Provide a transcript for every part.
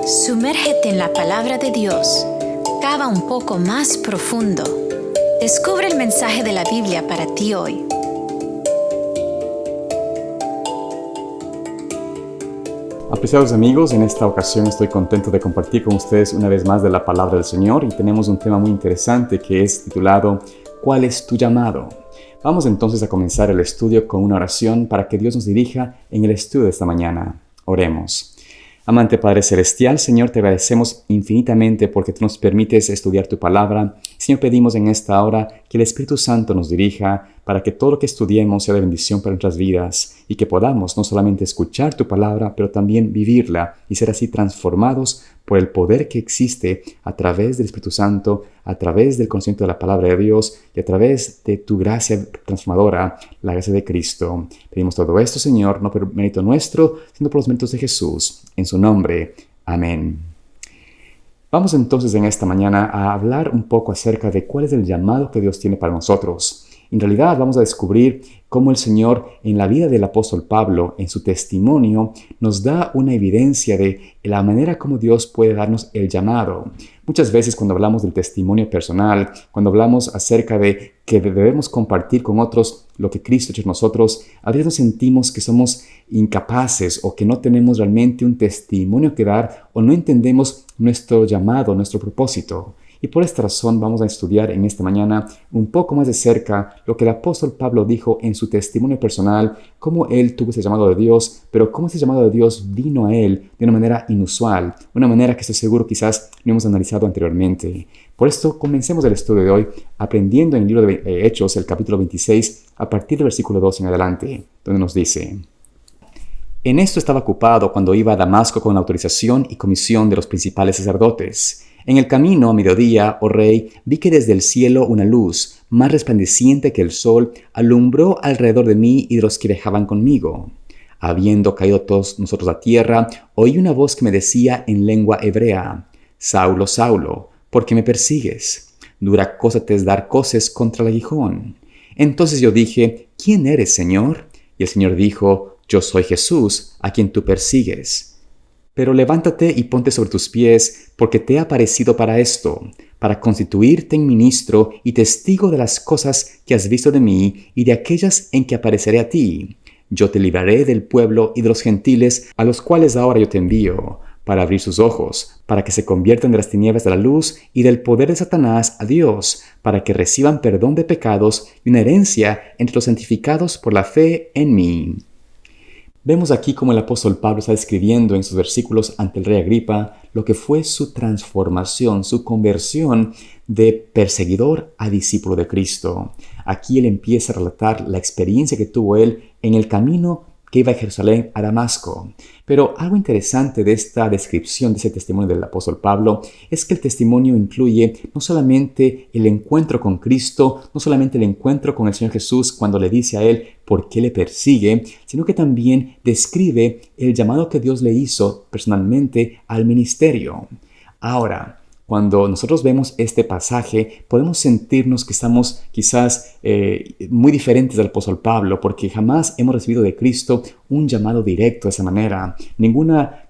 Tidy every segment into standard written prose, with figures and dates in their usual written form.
Sumérgete en la palabra de Dios. Cava un poco más profundo. Descubre el mensaje de la Biblia para ti hoy. Apreciados amigos, en esta ocasión estoy contento de compartir con ustedes una vez más de la palabra del Señor y tenemos un tema muy interesante que es titulado ¿Cuál es tu llamado? Vamos entonces a comenzar el estudio con una oración para que Dios nos dirija en el estudio de esta mañana. Oremos. Amante Padre Celestial, Señor, te agradecemos infinitamente porque tú nos permites estudiar tu palabra. Señor, pedimos en esta hora que el Espíritu Santo nos dirija para que todo lo que estudiemos sea de bendición para nuestras vidas y que podamos no solamente escuchar tu palabra, pero también vivirla y ser así transformados por el poder que existe a través del Espíritu Santo, a través del conocimiento de la palabra de Dios y a través de tu gracia transformadora, la gracia de Cristo. Pedimos todo esto, Señor, no por mérito nuestro, sino por los méritos de Jesús. En su nombre. Amén. Vamos entonces en esta mañana a hablar un poco acerca de cuál es el llamado que Dios tiene para nosotros. En realidad vamos a descubrir cómo el Señor en la vida del apóstol Pablo, en su testimonio, nos da una evidencia de la manera como Dios puede darnos el llamado. Muchas veces cuando hablamos del testimonio personal, cuando hablamos acerca de que debemos compartir con otros lo que Cristo ha hecho en nosotros, a veces nos sentimos que somos incapaces o que no tenemos realmente un testimonio que dar o no entendemos nuestro llamado, nuestro propósito. Y por esta razón vamos a estudiar en esta mañana un poco más de cerca lo que el apóstol Pablo dijo en su testimonio personal, cómo él tuvo ese llamado de Dios, pero cómo ese llamado de Dios vino a él de una manera inusual, una manera que estoy seguro quizás no hemos analizado anteriormente. Por esto comencemos el estudio de hoy aprendiendo en el libro de Hechos, el capítulo 26, a partir del versículo 2 en adelante, donde nos dice: En esto estaba ocupado cuando iba a Damasco con la autorización y comisión de los principales sacerdotes. En el camino a mediodía, oh rey, vi que desde el cielo una luz, más resplandeciente que el sol, alumbró alrededor de mí y de los que viajaban conmigo. Habiendo caído todos nosotros a tierra, oí una voz que me decía en lengua hebrea: Saulo, Saulo, ¿por qué me persigues? Dura cosa te es dar coces contra el aguijón. Entonces yo dije: ¿Quién eres, Señor? Y el Señor dijo: Yo soy Jesús, a quien tú persigues. Pero levántate y ponte sobre tus pies, porque te he aparecido para esto, para constituirte en ministro y testigo de las cosas que has visto de mí y de aquellas en que apareceré a ti. Yo te libraré del pueblo y de los gentiles, a los cuales ahora yo te envío, para abrir sus ojos, para que se conviertan de las tinieblas de la luz y del poder de Satanás a Dios, para que reciban perdón de pecados y una herencia entre los santificados por la fe en mí. Vemos aquí cómo el apóstol Pablo está describiendo en sus versículos ante el rey Agripa lo que fue su transformación, su conversión de perseguidor a discípulo de Cristo. Aquí él empieza a relatar la experiencia que tuvo él en el camino que iba de Jerusalén a Damasco. Pero algo interesante de esta descripción, de ese testimonio del apóstol Pablo, es que el testimonio incluye no solamente el encuentro con Cristo, no solamente el encuentro con el Señor Jesús cuando le dice a él por qué le persigue, sino que también describe el llamado que Dios le hizo personalmente al ministerio. Ahora, cuando nosotros vemos este pasaje, podemos sentirnos que estamos quizás muy diferentes del apóstol Pablo, porque jamás hemos recibido de Cristo un llamado directo de esa manera.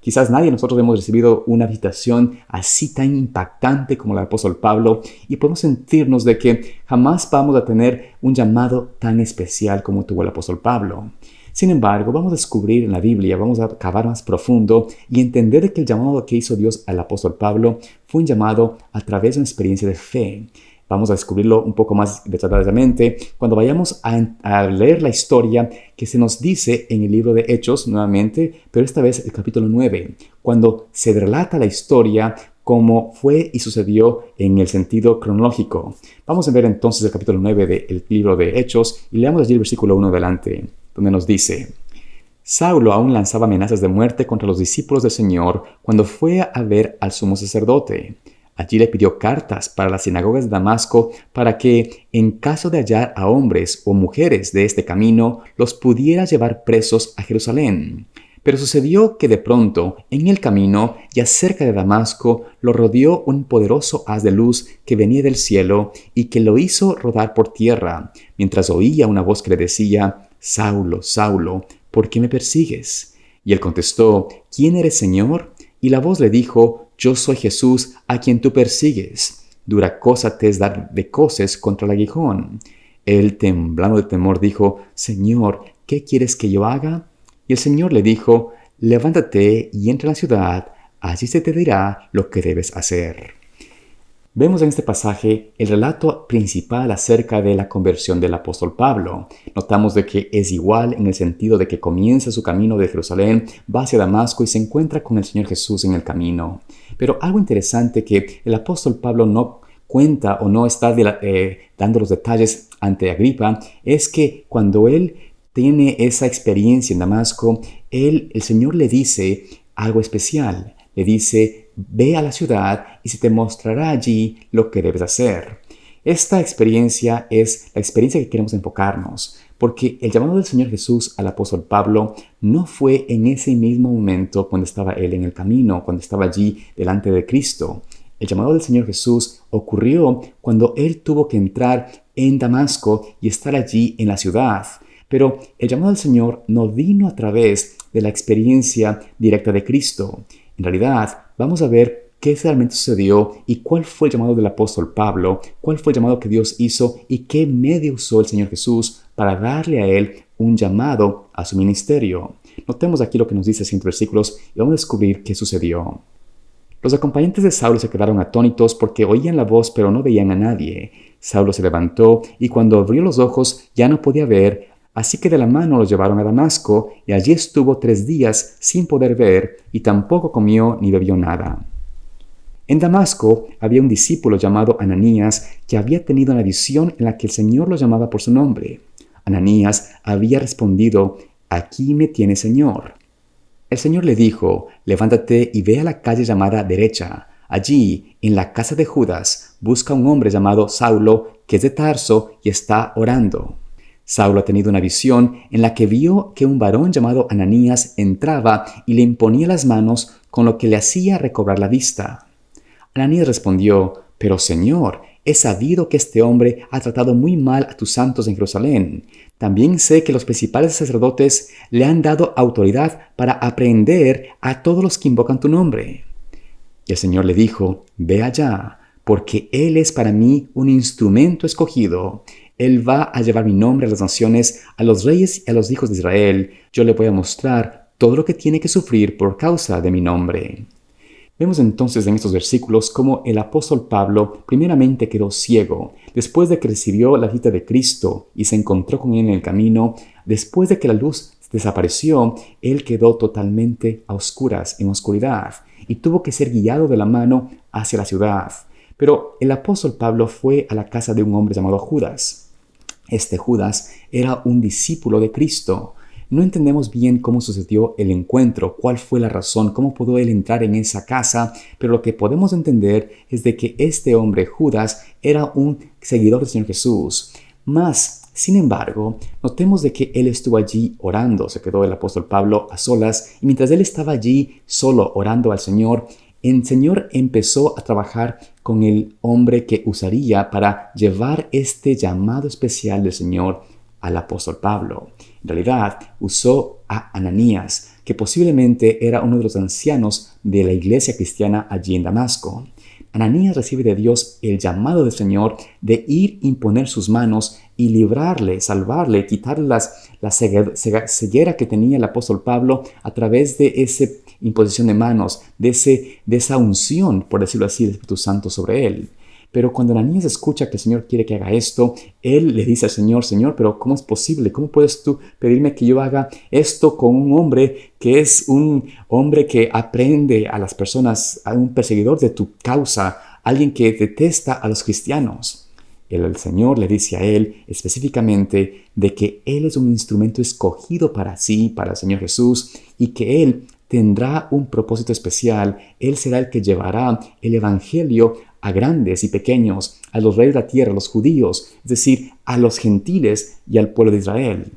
Quizás nadie de nosotros hemos recibido una visitación así tan impactante como la del apóstol Pablo, y podemos sentirnos de que jamás vamos a tener un llamado tan especial como tuvo el apóstol Pablo. Sin embargo, vamos a descubrir en la Biblia, vamos a cavar más profundo y entender que el llamado que hizo Dios al apóstol Pablo fue un llamado a través de una experiencia de fe. Vamos a descubrirlo un poco más detalladamente cuando vayamos a leer la historia que se nos dice en el libro de Hechos nuevamente, pero esta vez el capítulo 9, cuando se relata la historia como fue y sucedió en el sentido cronológico. Vamos a ver entonces el capítulo 9 del libro de Hechos y leamos allí el versículo 1 adelante, donde nos dice: Saulo aún lanzaba amenazas de muerte contra los discípulos del Señor cuando fue a ver al sumo sacerdote. Allí le pidió cartas para las sinagogas de Damasco para que, en caso de hallar a hombres o mujeres de este camino, los pudiera llevar presos a Jerusalén. Pero sucedió que de pronto, en el camino y cerca de Damasco, lo rodeó un poderoso haz de luz que venía del cielo y que lo hizo rodar por tierra, mientras oía una voz que le decía: Saulo, Saulo, ¿por qué me persigues? Y él contestó: ¿Quién eres, Señor? Y la voz le dijo: Yo soy Jesús, a quien tú persigues. Dura cosa te es dar de coces contra el aguijón. Él, temblando de temor, dijo: Señor, ¿qué quieres que yo haga? Y el Señor le dijo: Levántate y entra en la ciudad, allí se te dirá lo que debes hacer. Vemos en este pasaje el relato principal acerca de la conversión del apóstol Pablo. Notamos de que es igual en el sentido de que comienza su camino de Jerusalén, va hacia Damasco y se encuentra con el Señor Jesús en el camino. Pero algo interesante que el apóstol Pablo no cuenta o no está dando los detalles ante Agripa es que cuando él tiene esa experiencia en Damasco, el Señor le dice algo especial. Le dice: ve a la ciudad y se te mostrará allí lo que debes hacer. Esta experiencia es la experiencia que queremos enfocarnos, porque el llamado del Señor Jesús al apóstol Pablo no fue en ese mismo momento cuando estaba él en el camino, cuando estaba allí delante de Cristo. El llamado del Señor Jesús ocurrió cuando él tuvo que entrar en Damasco y estar allí en la ciudad. Pero el llamado del Señor no vino a través de la experiencia directa de Cristo. En realidad, vamos a ver qué realmente sucedió y cuál fue el llamado del apóstol Pablo, cuál fue el llamado que Dios hizo y qué medio usó el Señor Jesús para darle a él un llamado a su ministerio. Notemos aquí lo que nos dice siguientes versículos y vamos a descubrir qué sucedió. Los acompañantes de Saulo se quedaron atónitos porque oían la voz pero no veían a nadie. Saulo se levantó y cuando abrió los ojos ya no podía ver. Así que de la mano los llevaron a Damasco, y allí estuvo 3 días sin poder ver, y tampoco comió ni bebió nada. En Damasco había un discípulo llamado Ananías que había tenido una visión en la que el Señor lo llamaba por su nombre. Ananías había respondido: Aquí me tiene, Señor. El Señor le dijo: Levántate y ve a la calle llamada Derecha. Allí, en la casa de Judas, busca a un hombre llamado Saulo, que es de Tarso y está orando. Saulo ha tenido una visión en la que vio que un varón llamado Ananías entraba y le imponía las manos, con lo que le hacía recobrar la vista. Ananías respondió: Pero Señor, he sabido que este hombre ha tratado muy mal a tus santos en Jerusalén. También sé que los principales sacerdotes le han dado autoridad para aprehender a todos los que invocan tu nombre. Y el Señor le dijo: Ve allá, porque él es para mí un instrumento escogido. Él va a llevar mi nombre a las naciones, a los reyes y a los hijos de Israel. Yo le voy a mostrar todo lo que tiene que sufrir por causa de mi nombre. Vemos entonces en estos versículos cómo el apóstol Pablo primeramente quedó ciego. Después de que recibió la visita de Cristo y se encontró con él en el camino, después de que la luz desapareció, él quedó totalmente a oscuras, en oscuridad, y tuvo que ser guiado de la mano hacia la ciudad. Pero el apóstol Pablo fue a la casa de un hombre llamado Judas. Este Judas era un discípulo de Cristo. No entendemos bien cómo sucedió el encuentro, cuál fue la razón, cómo pudo él entrar en esa casa, pero lo que podemos entender es de que este hombre, Judas, era un seguidor del Señor Jesús. Sin embargo, notemos de que él estuvo allí orando. Se quedó el apóstol Pablo a solas, y mientras él estaba allí solo orando al Señor, el Señor empezó a trabajar con el hombre que usaría para llevar este llamado especial del Señor al apóstol Pablo. En realidad, usó a Ananías, que posiblemente era uno de los ancianos de la iglesia cristiana allí en Damasco. Ananías recibe de Dios el llamado del Señor de ir, imponer sus manos y librarle, salvarle, quitarle la ceguera que tenía el apóstol Pablo a través de esa imposición de manos, de esa unción, por decirlo así, del Espíritu Santo sobre él. Pero cuando Ananías escucha que el Señor quiere que haga esto, él le dice al Señor: Señor, pero ¿cómo es posible? ¿Cómo puedes tú pedirme que yo haga esto con un hombre que es un hombre que aprende a las personas, a un perseguidor de tu causa, alguien que detesta a los cristianos? El Señor le dice a él específicamente de que él es un instrumento escogido para sí, para el Señor Jesús, y que él tendrá un propósito especial. Él será el que llevará el evangelio a grandes y pequeños, a los reyes de la tierra, a los judíos, es decir, a los gentiles y al pueblo de Israel.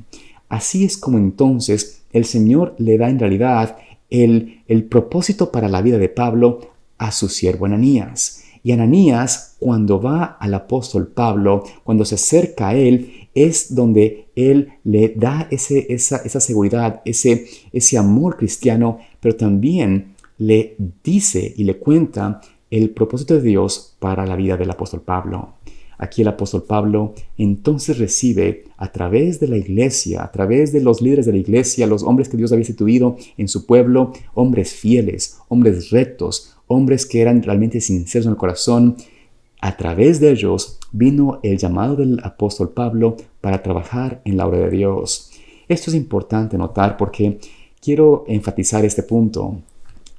Así es como entonces el Señor le da en realidad el propósito para la vida de Pablo a su siervo Ananías. Y Ananías, cuando va al apóstol Pablo, cuando se acerca a él, es donde él le da esa seguridad, ese amor cristiano, pero también le dice y le cuenta el propósito de Dios para la vida del apóstol Pablo. Aquí el apóstol Pablo entonces recibe a través de la iglesia, a través de los líderes de la iglesia, los hombres que Dios había instituido en su pueblo, hombres fieles, hombres rectos, hombres que eran realmente sinceros en el corazón. A través de ellos vino el llamado del apóstol Pablo para trabajar en la obra de Dios. Esto es importante notar porque quiero enfatizar este punto.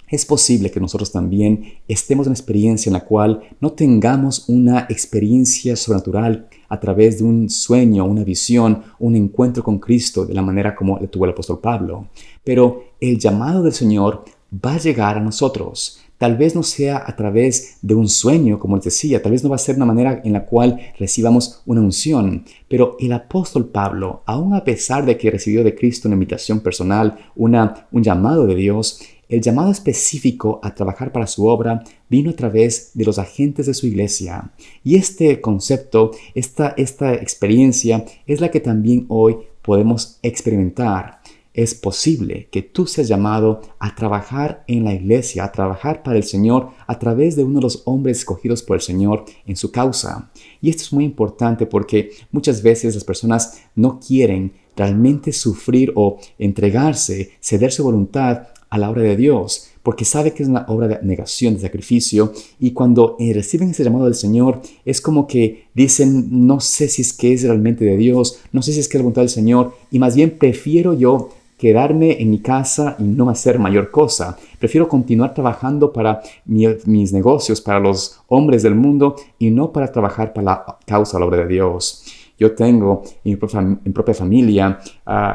Es posible que nosotros también estemos en una experiencia en la cual no tengamos una experiencia sobrenatural a través de un sueño, una visión, un encuentro con Cristo de la manera como le tuvo el apóstol Pablo. Pero el llamado del Señor va a llegar a nosotros. Tal vez no sea a través de un sueño, como les decía, tal vez no va a ser una manera en la cual recibamos una unción, pero el apóstol Pablo, aun a pesar de que recibió de Cristo una invitación personal, un llamado de Dios, el llamado específico a trabajar para su obra vino a través de los agentes de su iglesia. Y este concepto, esta experiencia es la que también hoy podemos experimentar. Es posible que tú seas llamado a trabajar en la iglesia, a trabajar para el Señor a través de uno de los hombres escogidos por el Señor en su causa. Y esto es muy importante porque muchas veces las personas no quieren realmente sufrir o entregarse, ceder su voluntad a la obra de Dios, porque sabe que es una obra de negación, de sacrificio, y cuando reciben ese llamado del Señor, es como que dicen, no sé si es que es realmente de Dios, no sé si es que es la voluntad del Señor, y más bien prefiero yo quedarme en mi casa y no hacer mayor cosa. Prefiero continuar trabajando para mis negocios, para los hombres del mundo, y no para trabajar para la causa, la obra de Dios. Yo tengo en mi propia familia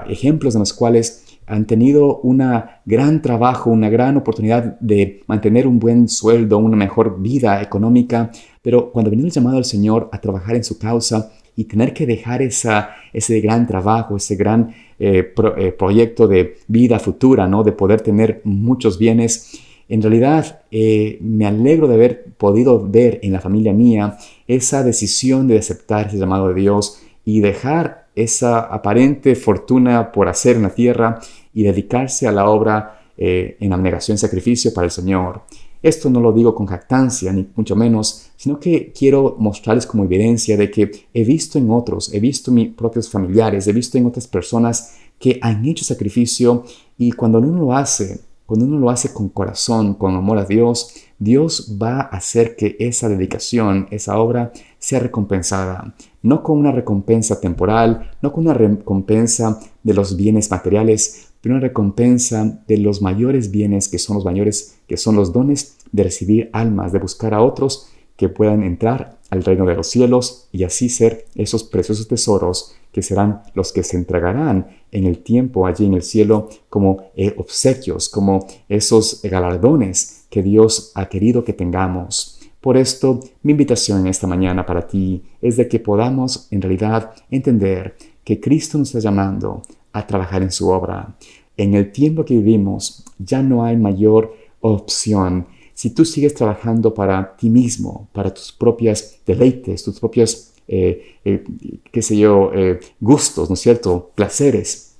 ejemplos en los cuales han tenido un gran trabajo, una gran oportunidad de mantener un buen sueldo, una mejor vida económica, pero cuando vino el llamado del Señor a trabajar en su causa y tener que dejar ese gran trabajo, ese gran proyecto de vida futura, ¿no? De poder tener muchos bienes, en realidad me alegro de haber podido ver en la familia mía esa decisión de aceptar ese llamado de Dios y dejar esa aparente fortuna por hacer en la tierra y dedicarse a la obra en abnegación y sacrificio para el Señor. Esto no lo digo con jactancia, ni mucho menos, sino que quiero mostrarles como evidencia de que he visto en otros, he visto en mis propios familiares, he visto en otras personas que han hecho sacrificio, y cuando uno lo hace con corazón, con amor a Dios, Dios va a hacer que esa dedicación, esa obra, sea recompensada. No con una recompensa temporal, no con una recompensa de los bienes materiales, pero una recompensa de los mayores bienes que son los dones de recibir almas, de buscar a otros que puedan entrar al reino de los cielos y así ser esos preciosos tesoros que serán los que se entregarán en el tiempo allí en el cielo como obsequios, como esos galardones que Dios ha querido que tengamos. Por esto, mi invitación en esta mañana para ti es de que podamos en realidad entender que Cristo nos está llamando a trabajar en su obra. En el tiempo que vivimos ya no hay mayor opción. Si tú sigues trabajando para ti mismo, para tus propios deleites, tus propios, gustos, ¿no es cierto?, placeres,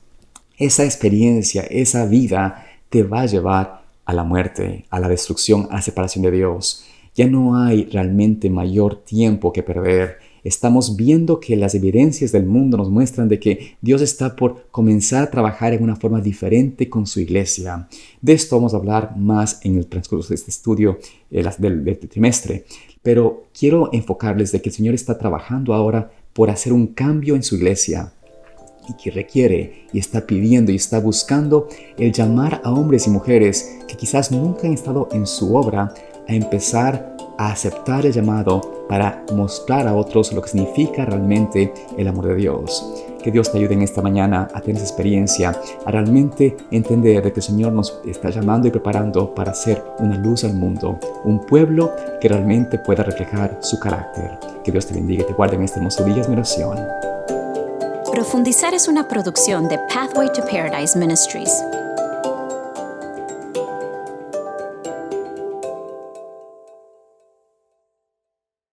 esa experiencia, esa vida te va a llevar a la muerte, a la destrucción, a la separación de Dios. Ya no hay realmente mayor tiempo que perder. Estamos viendo que las evidencias del mundo nos muestran de que Dios está por comenzar a trabajar en una forma diferente con su iglesia. De esto vamos a hablar más en el transcurso de este estudio del trimestre. Pero quiero enfocarles de que el Señor está trabajando ahora por hacer un cambio en su iglesia y que requiere y está pidiendo y está buscando el llamar a hombres y mujeres que quizás nunca han estado en su obra a empezar a aceptar el llamado para mostrar a otros lo que significa realmente el amor de Dios. Que Dios te ayude en esta mañana a tener esa experiencia, a realmente entender de que el Señor nos está llamando y preparando para ser una luz al mundo, un pueblo que realmente pueda reflejar su carácter. Que Dios te bendiga y te guarde en este hermoso día, es mi oración. Profundizar es una producción de Pathway to Paradise Ministries.